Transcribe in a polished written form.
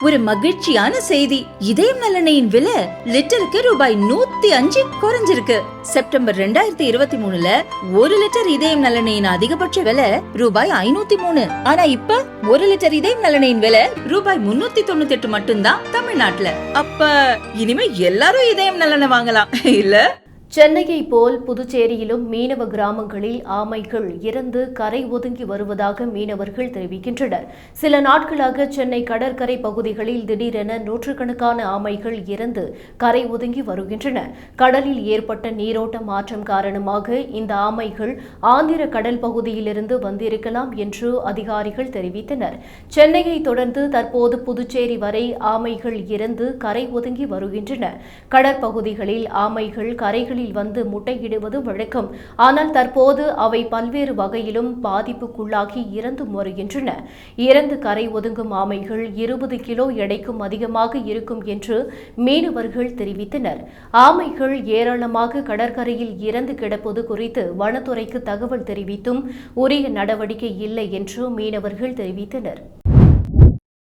ஒரு மகிழ்ச்சியான செய்தி. இதயம் நல்லெண்ணெயின் விலை லிட்டருக்கு ரூபாய் 105 குறைஞ்சிருக்கு. செப்டம்பர் 2023ல 1 லிட்டர் இதயம் நல்லெண்ணெயின் அதிகபட்ச விலை ரூபாய் 503. ஆனா இப்ப 1 லிட்டர் இதயம் நல்லெண்ணெயின் விலை ரூபாய் 398 மட்டும்தான் தமிழ்நாட்டுல. அப்ப இனிமே எல்லாரும் இதயம் நல்லெண்ணெய் வாங்கலாம் இல்ல? சென்னையை போல் புதுச்சேரியிலும் மீனவ கிராமங்களில் ஆமைகள் இறந்து கரை ஒதுங்கி வருவதாக மீனவர்கள் தெரிவிக்கின்றனர். சில நாட்களாக சென்னை கடற்கரை பகுதிகளில் திடீரென நூற்றுக்கணக்கான ஆமைகள் இறந்து கரை ஒதுங்கி வருகின்றன. கடலில் ஏற்பட்ட நீரோட்ட மாற்றம் காரணமாக இந்த ஆமைகள் ஆந்திர கடல் பகுதியிலிருந்து வந்திருக்கலாம் என்று அதிகாரிகள் தெரிவித்தனர். சென்னையை தொடர்ந்து தற்போது புதுச்சேரி வரை ஆமைகள் இறந்து கரை ஒதுங்கி வருகின்றன. கடற்பகுதிகளில் ஆமைகள் கரைகளில் வந்து முட்டையிடுவது வழக்கம். ஆனால் தற்போது அவை பல்வேறு வகையிலும் பாதிப்புக்குள்ளாகி இறந்து வருகின்றன. இறந்து கரை ஒதுங்கும் ஆமைகள் 20 கிலோ எடைக்கும் அதிகமாக இருக்கும் என்று மீனவர்கள் தெரிவித்தனர். ஆமைகள் ஏராளமாக கடற்கரையில் இறந்து கிடப்பது குறித்து வனத்துறைக்கு தகவல் தெரிவித்தும் உரிய நடவடிக்கை இல்லை என்று மீனவர்கள் தெரிவித்தனர்.